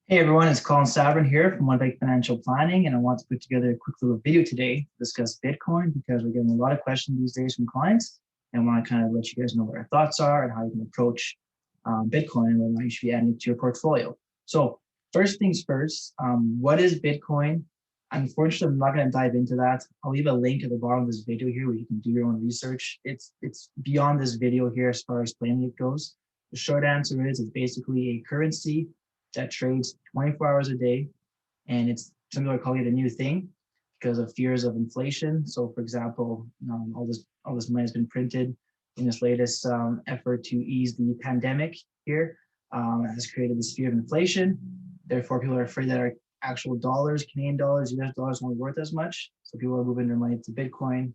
Hey everyone, it's Colin Sabrin here from One Bank Financial Planning, and I want to put together a quick little video today to discuss Bitcoin because we're getting a lot of questions these days from clients, and I want to kind of let you guys know what our thoughts are and how you can approach Bitcoin and whether you should be adding it to your portfolio. So first things first, what is Bitcoin? Unfortunately, I'm not going to dive into that. I'll leave a link at the bottom of this video here where you can do your own research. It's beyond this video here as far as explaining it goes. The short answer is it's basically a currency that trades 24 hours a day, and it's some people are calling it a new thing because of fears of inflation. So, for example, all this money has been printed in this latest effort to ease the pandemic here. Has created this fear of inflation. Therefore, people are afraid that our actual dollars, Canadian dollars, US dollars, won't be worth as much. So people are moving their money to Bitcoin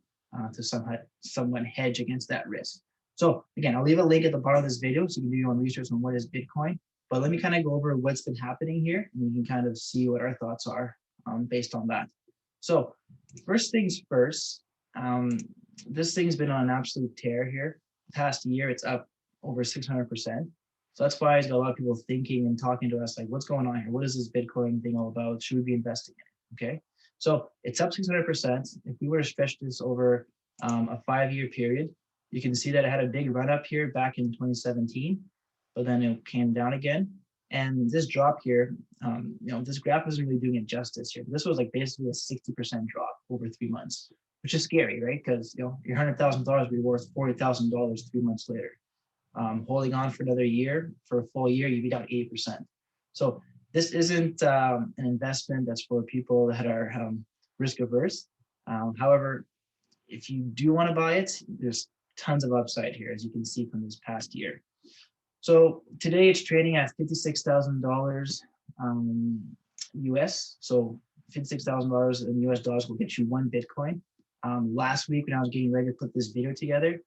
to somewhat hedge against that risk. So again, I'll leave a link at the bottom of this video so you can do your own research on what is Bitcoin. But let me kind of go over what's been happening here, and you can kind of see what our thoughts are based on that. So first things first, this thing's been on an absolute tear here. The past year, it's up over 600%. So that's why I got a lot of people thinking and talking to us like, what's going on here? What is this Bitcoin thing all about? Should we be investing in it? Okay, so it's up 600%. If we were to stretch this over a 5-year period, you can see that it had a big run up here back in 2017. But then it came down again. And this drop here, this graph isn't really doing it justice here. This was like basically a 60% drop over 3 months, which is scary, right? Because your $100,000 will be worth $40,000 3 months later. Holding on for another year, for a full year, you'd be down 8%. So this isn't an investment that's for people that are risk averse. However, if you do want to buy it, there's tons of upside here, as you can see from this past year. So today it's trading at $56,000 US. So $56,000 in US dollars will get you one Bitcoin. Last week when I was getting ready to put this video together,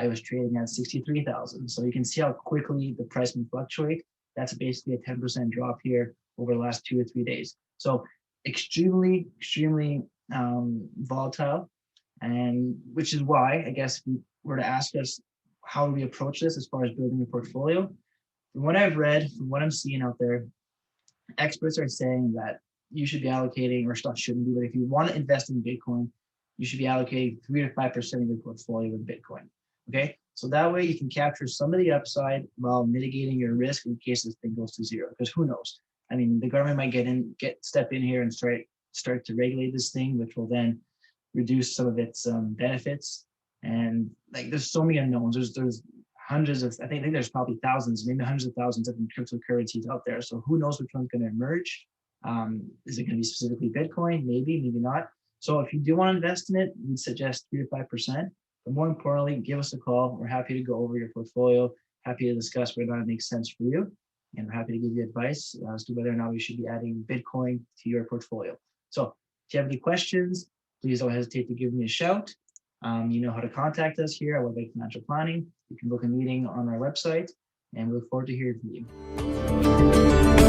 it was trading at 63,000. So you can see how quickly the price can fluctuate. That's basically a 10% drop here over the last 2 or 3 days. So extremely volatile, and which is why I guess if you were to ask us how do we approach this as far as building a portfolio, from what I've read, from what I'm seeing out there, experts are saying that you should be allocating, or shouldn't be, but if you want to invest in Bitcoin, you should be allocating 3 to 5% of your portfolio with Bitcoin. Okay, so that way you can capture some of the upside while mitigating your risk in case this thing goes to zero. Because who knows? I mean, the government might step in here and start to regulate this thing, which will then reduce some of its benefits. And like, there's so many unknowns. There's hundreds of, I think there's probably thousands, maybe hundreds of thousands of cryptocurrencies out there. So who knows which one's going to emerge? Is it going to be specifically Bitcoin? Maybe not. So if you do want to invest in it, we'd suggest 3 to 5%. But more importantly, give us a call. We're happy to go over your portfolio, happy to discuss whether or not it makes sense for you. And we're happy to give you advice as to whether or not we should be adding Bitcoin to your portfolio. So if you have any questions, please don't hesitate to give me a shout. You know how to contact us here at One Bank Financial Planning. You can book a meeting on our website, and we look forward to hearing from you.